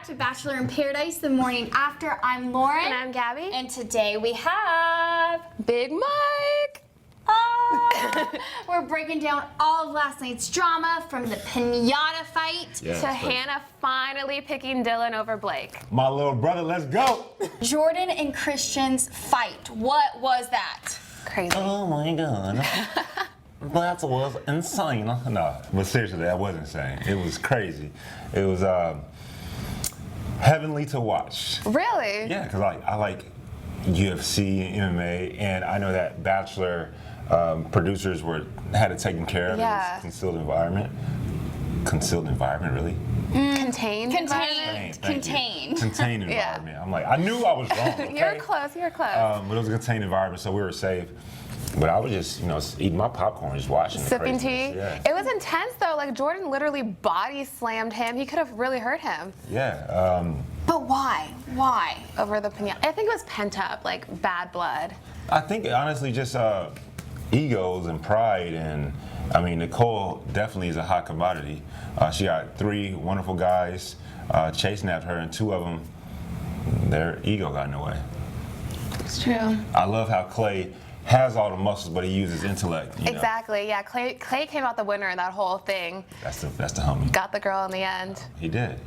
to Bachelor in Paradise, the morning after. I'm Lauren. And I'm Gabby. And today we have Big Mike. We're breaking down all of last night's drama, from the piñata fight to Hannah finally picking Dylan over Blake. My little brother, let's go. Jordan and Christian's fight. What was that? Crazy. Oh my God. That was insane. No, but seriously, that was insane. It was crazy. It was heavenly to watch. Really? Yeah, because I like UFC and MMA, and I know that Bachelor producers had it taken care of in this concealed environment. Concealed environment, really? Contained. Contained environment. Yeah. I'm like, I knew I was wrong. Okay? You're close. But it was a contained environment, so we were safe. But I was just, eating my popcorn, just watching. Sipping tea. Yeah. It was intense though. Like Jordan literally body slammed him. He could have really hurt him. Yeah. But why? Why? Over the piñata. I think it was pent up, like bad blood. I think honestly, just egos and pride, and I mean, Nicole definitely is a hot commodity. She got 3 wonderful guys chasing after her, and 2 of them, their ego got in the way. It's true. I love how Clay has all the muscles, but he uses intellect. Exactly. Yeah. Clay came out the winner in that whole thing. That's the homie. Got the girl in the end. He did.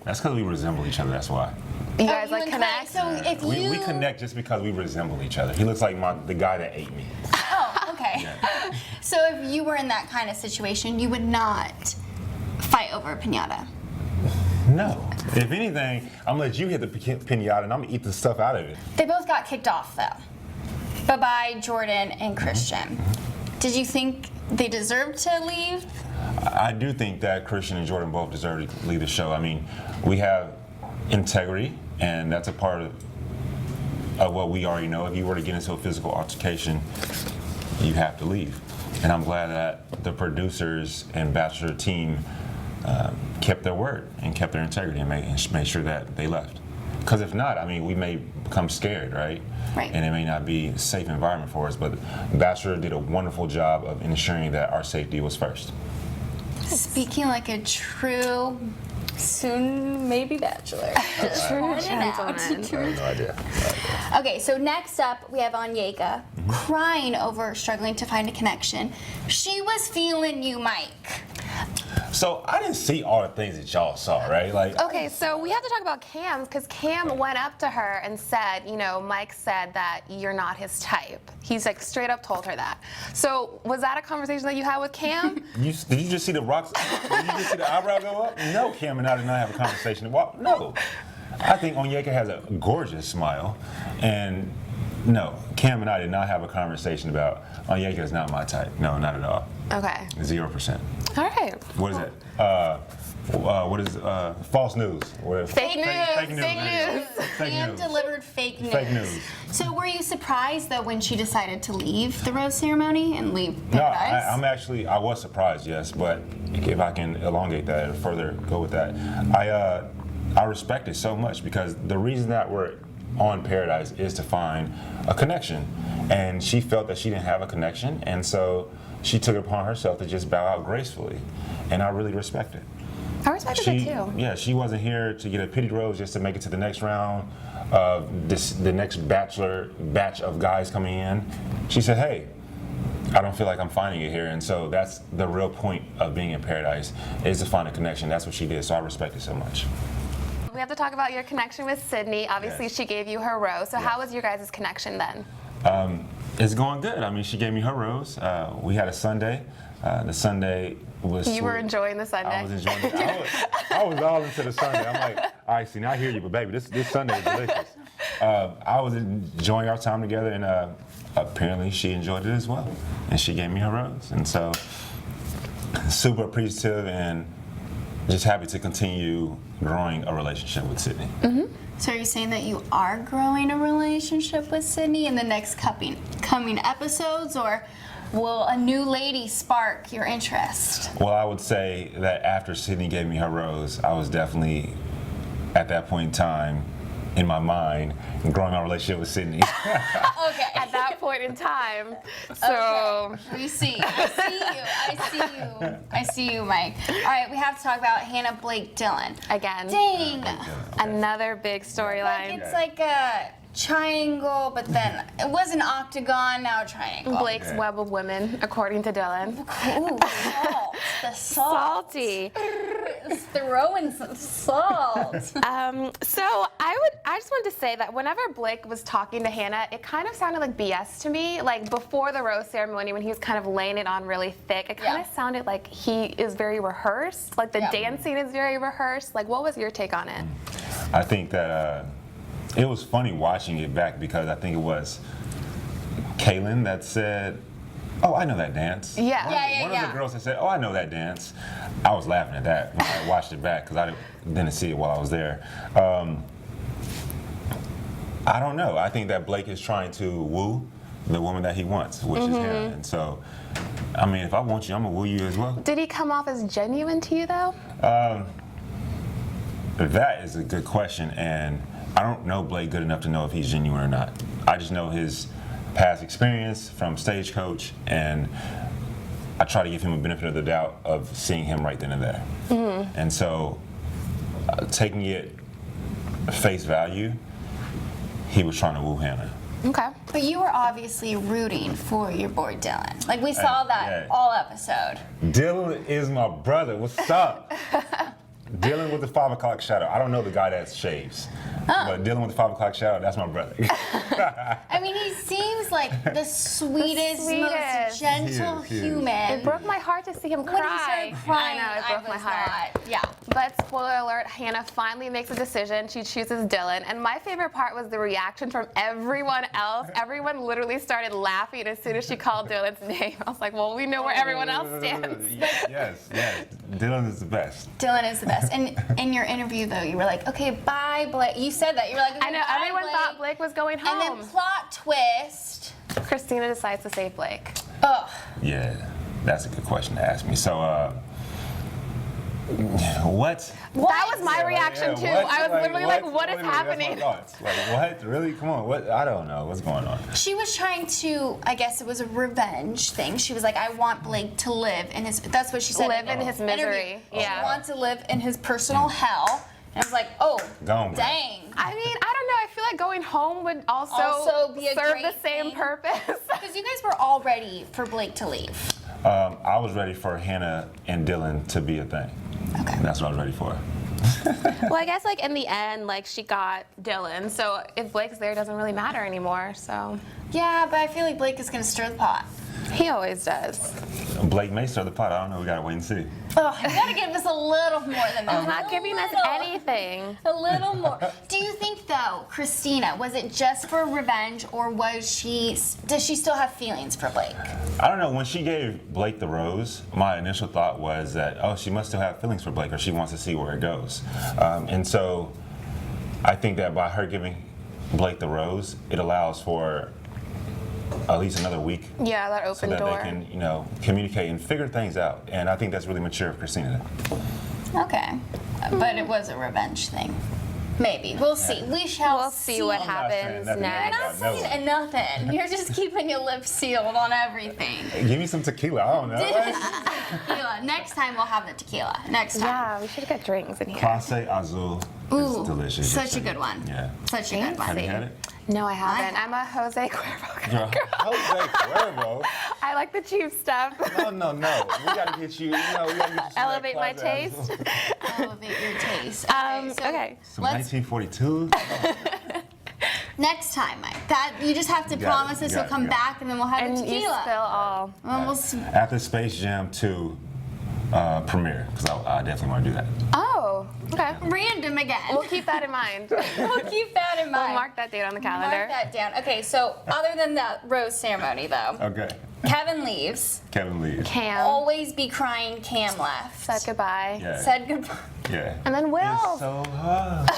That's because we resemble each other. That's why. You guys like and connect. Clay, so if We connect just because we resemble each other. He looks like the guy that ate me. Oh, okay. Yeah. So if you were in that kind of situation, you would not fight over a piñata. No. If anything, I'm gonna let you hit the piñata, and I'm gonna eat the stuff out of it. They both got kicked off, though. But by Jordan and Christian. Did you think they deserved to leave? I do think that Christian and Jordan both deserve to leave the show. I mean, we have integrity, and that's a part of what we already know. If you were to get into a physical altercation, you have to leave. And I'm glad that the producers and Bachelor team kept their word and kept their integrity and made sure that they left. Because if not, I mean, we may become scared, right? Right. And it may not be a safe environment for us. But Bachelor did a wonderful job of ensuring that our safety was first. Speaking like a true, soon maybe Bachelor. True Out. gentleman. I have no idea. Okay, so next up we have Onyeka crying over struggling to find a connection. She was feeling you, Mike. So I didn't see all the things that y'all saw, right? Like, Okay, so we have to talk about Cam, because Cam went up to her and said, Mike said that you're not his type. He's like straight up told her that. So was that a conversation that you had with Cam? did you just see the rocks? Did you just see the eyebrow go up? No, Cam and I did not have a conversation. No. I think Onyeka has a gorgeous smile, and no, Cam and I did not have a conversation about Onyeka is not my type. No, not at all. Okay. 0%. All right. What is it? What is false news? Fake news. Fake news. Fake news. Fake Cam news. delivered fake news. Fake news. So were you surprised though when she decided to leave the rose ceremony and leave No, Paradise? I was surprised, yes, but if I can elongate that and further go with that, I respect it so much, because the reason that we're on Paradise is to find a connection, and she felt that she didn't have a connection, and so she took it upon herself to just bow out gracefully, and I really respect it. I respected it too. Yeah, she wasn't here to get a pity rose just to make it to the next round of the next Bachelor batch of guys coming in. She said, hey, I don't feel like I'm finding it here, and so that's the real point of being in Paradise, is to find a connection. That's what she did, so I respect it so much. We have to talk about your connection with Sydney. Obviously, Yes. she gave you her rose. So how was your guys' connection then? It's going good. I mean, she gave me her rose. We had a Sunday. The Sunday was You were sweet. enjoying the Sunday. I was enjoying it. I was all into the Sunday. I'm like, all right, see, now I hear you, but baby, this Sunday is delicious. I was enjoying our time together, and apparently she enjoyed it as well. And she gave me her rose. And so, super appreciative and just happy to continue growing a relationship with Sydney. Mm-hmm. So are you saying that you are growing a relationship with Sydney in the next coming episodes, or will a new lady spark your interest? Well, I would say that after Sydney gave me her rose, I was definitely, at that point in time, in my mind and growing my relationship with Sydney. Okay. At that point in time. So We see. I see you, Mike. All right, we have to talk about Hannah, Blake, Dylan. again, Dang. another big Like storyline. it's like a triangle, but then it was an octagon, now a triangle. Blake's Yeah. web of women, according to Dylan. Ooh, salt. The salt. Salty. It's throwing some salt. So I just wanted to say that whenever Blake was talking to Hannah, it kind of sounded like BS to me. Like before the rose ceremony, when he was kind of laying it on really thick, it kind Yeah. of sounded like he is very rehearsed. Like the Yeah. dancing is very rehearsed. Like, what was your take on it? I think that it was funny watching it back because I think it was Kaitlyn that said, "Oh, I know that dance." Yeah. One of the girls that said, "Oh, I know that dance." I was laughing at that when I watched it back because I didn't see it while I was there. I don't know. I think that Blake is trying to woo the woman that he wants, which is Hannah. And so, I mean, if I want you, I'm gonna woo you as well. Did he come off as genuine to you, though? That is a good question, and I don't know Blake good enough to know if he's genuine or not. I just know his past experience from Stagecoach, and I try to give him a benefit of the doubt of seeing him right then and there. And so, taking it face value, he was trying to woo Hannah. Okay. But you were obviously rooting for your boy Dylan. Like we saw that yeah. all episode. Dylan is my brother. What's up? Dylan with the 5 o'clock shadow. I don't know the guy that shaves, but Dylan with the 5 o'clock shadow, that's my brother. I mean, he seems like the sweetest, sweetest. most gentle He is. human. It broke my heart to see him cry. When he started crying, I know, it broke my was heart. not. Yeah. But spoiler alert, Hannah finally makes a decision. She chooses Dylan. And my favorite part was the reaction from everyone else. Everyone literally started laughing as soon as she called Dylan's name. I was like, well, we know where everyone else stands. Yes. Dylan is the best. Dylan is the best. And in your interview, though, you were like, okay, bye, Blake. You said that. You were like, okay, I know, bye, everyone Blake. thought Blake was going And home. then plot twist. Kristina decides to save Blake. Oh, Yeah, that's a good question to ask me. So, what? That was my reaction too. what? I was literally like, what is Wait a minute, that's my happening? thoughts. Like, what? Really? Come on. What? I don't know. What's going on? she was trying to, I guess it was a revenge thing. She was like, I want Blake to live in his, that's what she said. Live in his interview. misery. She Yeah. wants to live in his personal hell. And I was like, oh, Gone. dang. I mean, I don't know. I feel like going home would also be a serve great the same thing. purpose. Because you guys were all ready for Blake to leave. I was ready for Hannah and Dylan to be a thing. Okay. That's what I was ready for. Well, I guess like in the end, like she got Dylan. So if Blake's there, it doesn't really matter anymore. So Yeah, but I feel like Blake is going to stir the pot. he always does. Blake may stir the pot. I don't know. We gotta wait and see. Oh, you got to give us a little more than that. He's not giving us anything. A little more. Do you think though, Kristina, was it just for revenge, or does she still have feelings for Blake? I don't know. When she gave Blake the rose, my initial thought was that, oh, she must still have feelings for Blake, or she wants to see where it goes. And so, I think that by her giving Blake the rose, it allows for at least another week Yeah, that so open that door. they can, communicate and figure things out. And I think that's really mature of Kristina. Okay, but it was a revenge thing. Maybe we'll see. We shall We'll see what I'm not saying happens nothing You're next. not saying nothing. You're just keeping your lips sealed on everything. Give me some tequila. I don't know. Tequila. Next time we'll have the tequila. Next time. Yeah, we should get drinks in here. Clase Azul Ooh, is delicious. such a good one. Yeah. Such a good Have you one. had it? No, I haven't. I'm a Jose Cuervo. You're Jose Cuervo. I like the cheap stuff. No. We gotta get you. We gotta get you some Elevate my Clase Azul. taste. Elevate your taste. Okay. Some Let's 1942. next time, Mike. That you just have to You got promise it, us you you'll got it, come you got it. back and then we'll have And the you tequila. spill all. And we'll see. After Space Jam 2 premiere, because I definitely want to do that. Oh, okay. Random again. We'll keep that in mind. We'll keep that in mind. We'll mark that date on the calendar. Mark that down. Okay, so other than that rose ceremony, though, Okay. Kevin leaves. Kevin leaves. Cam Always be crying. Cam left. said goodbye. Yeah. Said goodbye. Yeah. And then Will. It's so hard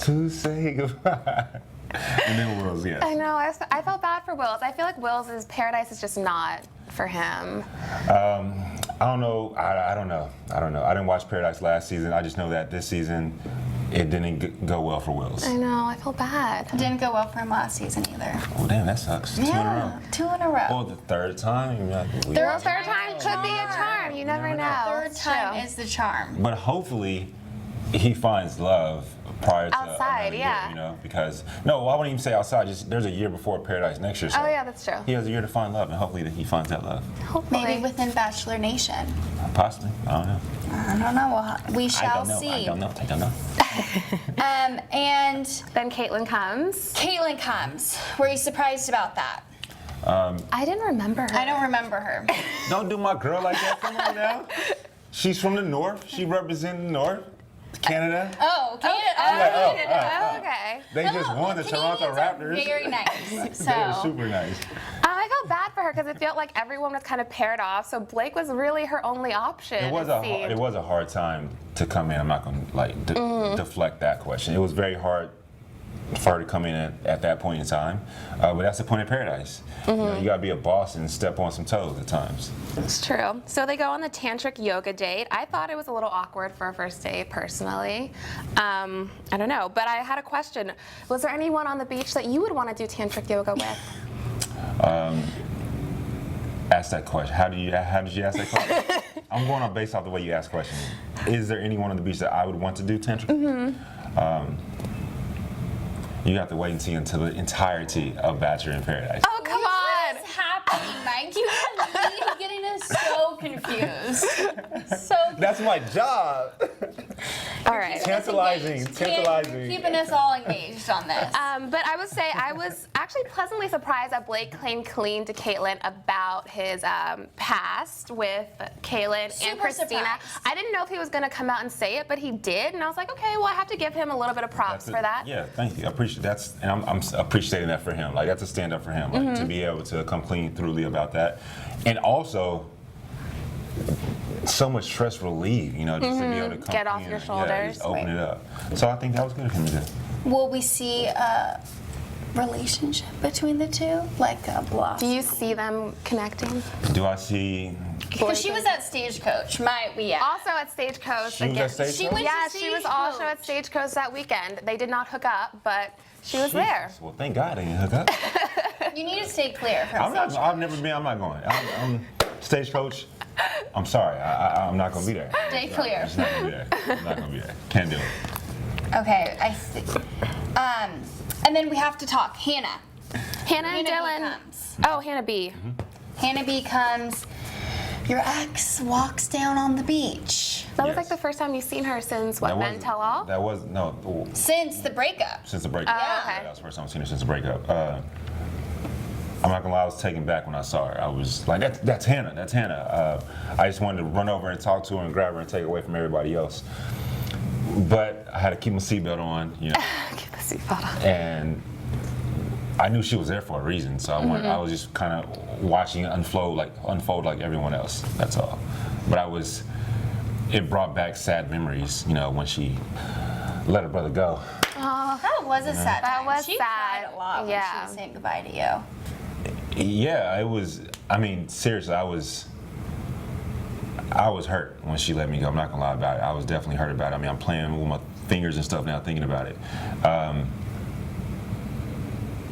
to say goodbye. And then Will's, yes. I know. I felt bad for Will's. I feel like Will's paradise is just not for him. I don't know. I don't know. I didn't watch Paradise last season. I just know that this season, it didn't go well for Wills. I know, I feel bad. It didn't go well for him last season either. Oh, damn, that sucks. 2 in a row. 2 in a row. Well, the third time. Third time could be a charm. You never know. Third It's time true. is the charm. But hopefully, he finds love prior to Outside, another yeah. year, you know, because I wouldn't even say outside. Just there's a year before Paradise next year. So Oh yeah, that's true. he has a year to find love, and hopefully that he finds that love. Hopefully. Maybe within Bachelor Nation. Possibly, I don't know. I don't know. We shall see. I don't know. And Then Kaitlyn comes. Kaitlyn comes. Were you surprised about that? I didn't remember her. I don't remember her. Don't do my girl like that. Come on now. She's from the North. She represents the North. Canada. Oh, Canada. Okay. They just won the Toronto Raptors. Very nice. They're So super nice. I felt bad for her because it felt like everyone was kind of paired off. So Blake was really her only option. It was a hard time to come in. I'm not going to deflect that question. It was very hard for her to come in at that point in time. But that's the point of Paradise. You know, you gotta be a boss and step on some toes at times. It's true. So they go on the tantric yoga date. I thought it was a little awkward for a first date, personally. I don't know, but I had a question. Was there anyone on the beach that you would want to do tantric yoga with? Ask that question. How did you ask that question? I'm going on based off the way you ask questions. Is there anyone on the beach that I would want to do tantric? You have to wait and see until the entirety of Bachelor in Paradise. Oh, come on. what is happening, Mike? You are really getting us so confused. So That's my job. All right. Tantalizing. keeping us all engaged on this. But I would say I was actually pleasantly surprised that Blake came clean to Kaitlyn about his past with Kaitlyn and Super Kristina. surprised. I didn't know if he was going to come out and say it, but he did, and I was like, okay, well, I have to give him a little bit of props for that. Yeah, thank you. I appreciate that, and I'm appreciating that for him. Like that's a stand up for him, like to be able to come clean thoroughly about that, and also so much stress relief, you know, just to be able to come Get off clean your and, shoulders. just open it up. So I think that was good of him to do. Will we see a relationship between the two, like a bluff? Do you see them connecting? Do I see? Because she was at Stagecoach, might we add? Also at Stagecoach. She was again. at Stagecoach? She went Yeah, to she was Stagecoach. also at Stagecoach that weekend. They did not hook up, but she was there. Well, thank God they didn't hook up. You need to stay clear from Stagecoach. I've never been. I'm not going. I'm Stagecoach. I'm sorry. I'm not going to be there. Stay clear. I'm just not going to be there. I'm not going to be there. Can't do it. Okay, I see. And then we have to talk. Hannah. Hannah and Hannah B Dylan. comes. Oh, Hannah B. Hannah B comes. Your ex walks down on the beach. That was Yes. like the first time you've seen her since what? Men Tell All. That was no. Since the breakup. Since the breakup. Oh, okay. That was the first time I've seen her since the breakup. I'm not gonna lie, I was taken back when I saw her. I was like, that's Hannah, that's Hannah. I just wanted to run over and talk to her and grab her and take her away from everybody else. But I had to keep my seatbelt on, you know. Keep the seatbelt on. And I knew she was there for a reason, so I was just kind of watching it unfold like everyone else. That's all. But it brought back sad memories, you know, when she let her brother go. That was a sad That time. was she sad. cried a lot when Yeah. she was saying goodbye to you. Yeah, it was. I mean, seriously, I was hurt when she let me go. I'm not gonna lie about it. I was definitely hurt about it. I mean, I'm playing with my fingers and stuff now, thinking about it.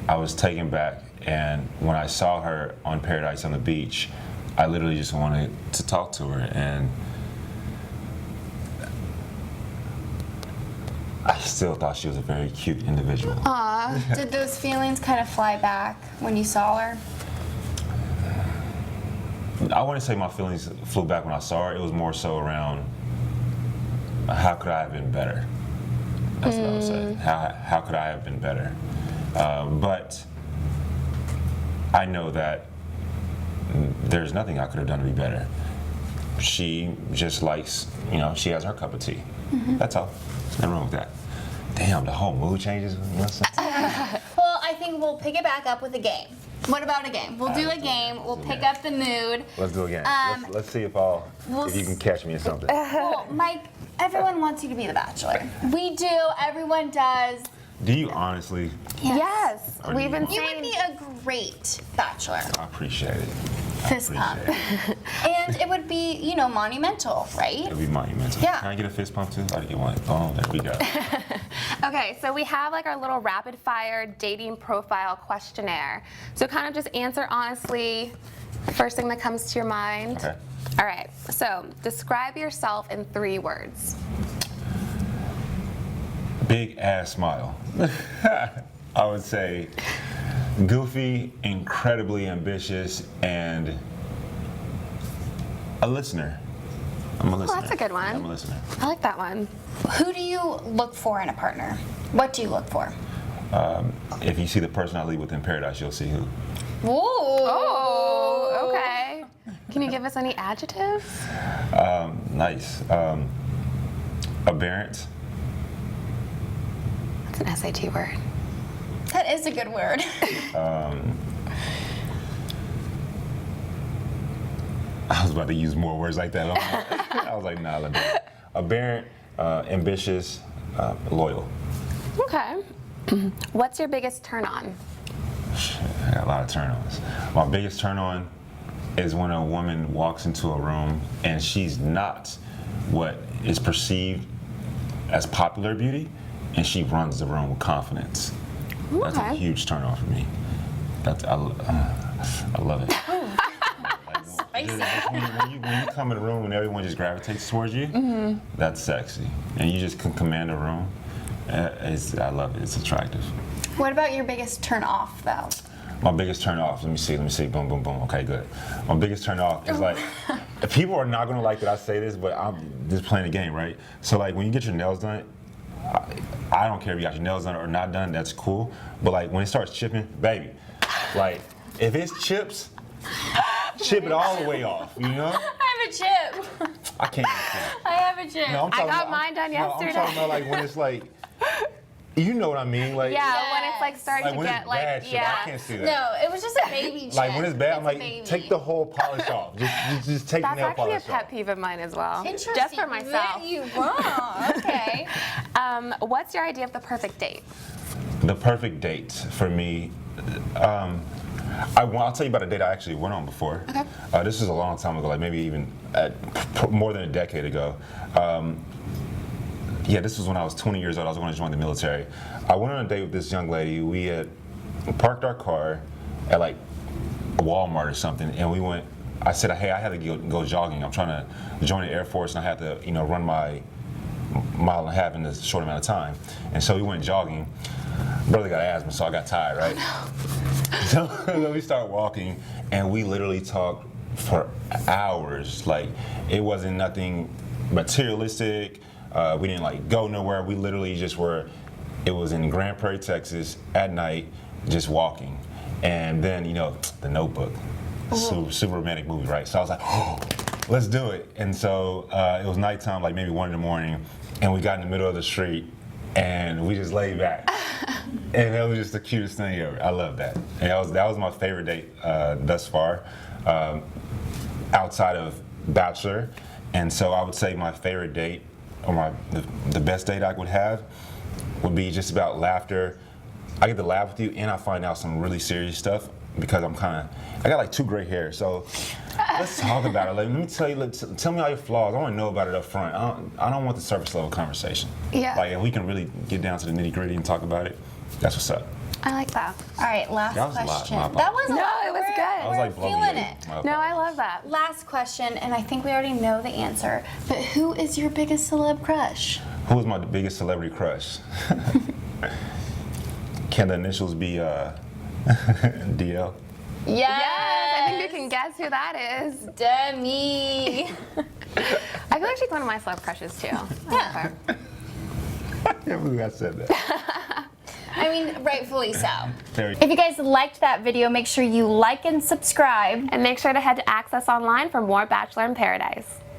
I was taken back, and when I saw her on Paradise on the beach, I literally just wanted to talk to her, and I still thought she was a very cute individual. Did those feelings kind of fly back when you saw her? I wouldn't say my feelings flew back when I saw her. It was more so around how could I have been better? That's what I would say. How could I have been better? But I know that there's nothing I could have done to be better. She just likes, you know, she has her cup of tea. That's all. There's nothing wrong with that. Damn, the whole mood changes. Well, I think we'll pick it back up with a game. What about a game? We'll do a game. We'll pick up the mood. Let's do it again. Um, Let's see if you can catch me in something. Well, Mike, everyone wants you to be the Bachelor. We do. Everyone does. Do you honestly? Yes. Or We've do you been You saying. would be a great Bachelor. I appreciate it. Fist pump. And it would be, you know, monumental, right? It'd be monumental. Yeah. Can I get a fist pump too? I get one. Oh, there we go. Okay, so we have like our little rapid fire dating profile questionnaire. So kind of just answer honestly, first thing that comes to your mind. Okay. All right, so describe yourself in 3 words. Big ass smile. I would say goofy, incredibly ambitious, and a listener. I'm a listener. that's a good one. I'm a listener. I like that one. Who do you look for in a partner? What do you look for? If you see the person I leave with in paradise, you'll see who. Ooh. Oh, okay. Can you give us any adjectives? Nice. Aberrant. That's an SAT word. That is a good word. I was about to use more words like that. I was like, nah, let me. Aberrant, ambitious, loyal. Okay. What's your biggest turn on? I got a lot of turn-ons. My biggest turn-on is when a woman walks into a room and she's not what is perceived as popular beauty, and she runs the room with confidence. That's a Okay. huge turn-on for me. I love it. When you come in a room and everyone just gravitates towards you, that's sexy. And you just can command a room. I love it. It's attractive. What about your biggest turn off, though? My biggest turn off, let me see, boom, boom, boom. Okay, good. My biggest turn off is like, people are not gonna like that I say this, but I'm just playing the game, right? So like when you get your nails done, I don't care if you got your nails done or not done, that's cool. But like when it starts chipping, baby, like if it's chips, chip it all the way off, you know? I have a chip. I can't even say. I have a chip. No, I'm I talking got about- mine done no, yesterday. I'm talking about like when it's like, you know what I mean? Like, Yeah, when it's like Yes. starting like to when get it's like, bad chip, yeah. I can't see that. No, it was just a baby chip. Like when it's bad, I'm a like, baby. take the whole polish off. Just take That's the nail actually a polish pet off. peeve of mine as well. Interesting. Just for myself. You wrong. Okay. What's your idea of the perfect date? The perfect date for me, I'll tell you about a date I actually went on before. Okay. This was a long time ago, like maybe even more than a decade ago. Yeah, this was when I was 20 years old. I was going to join the military. I went on a date with this young lady. We had parked our car at like Walmart or something, and we went. I said, hey, I had to go jogging. I'm trying to join the Air Force, and I have to, run my mile and a half in this short amount of time. And so we went jogging. Brother got asthma, so I got tired, right? So then we start walking, and we literally talked for hours. Like, it wasn't nothing materialistic. We didn't like go nowhere. We literally just were. It was in Grand Prairie, Texas, at night, just walking. And then, The Notebook, super romantic movie, right? So I was like, oh, let's do it. And so it was nighttime, like maybe 1 a.m, and we got in the middle of the street, and we just laid back. And that was just the cutest thing ever. I love that. And that was my favorite date thus far, outside of Bachelor. And so I would say my favorite date, or the best date I would have, would be just about laughter. I get to laugh with you, and I find out some really serious stuff because I got like 2 gray hairs. So let's talk about it. Like, let me tell you, tell me all your flaws. I want to know about it up front. I don't want the surface level conversation. Yeah. Like, if we can really get down to the nitty gritty and talk about it, that's what's up. I like that. All right, last That was a lot, question. my That was a No, lot. it was We're- good. I was We're like feeling bubbly. it. My No, I apologies. love that. Last question, and I think we already know the answer, but who is your biggest celeb crush? Who is my biggest celebrity crush? Can the initials be DL? Yes. I think you can guess who that is. Demi. I feel like she's one of my celeb crushes too. Yeah. I can't believe I said that. I mean, rightfully so. Very- If you guys liked that video, make sure you like and subscribe. And make sure to head to Access Online for more Bachelor in Paradise.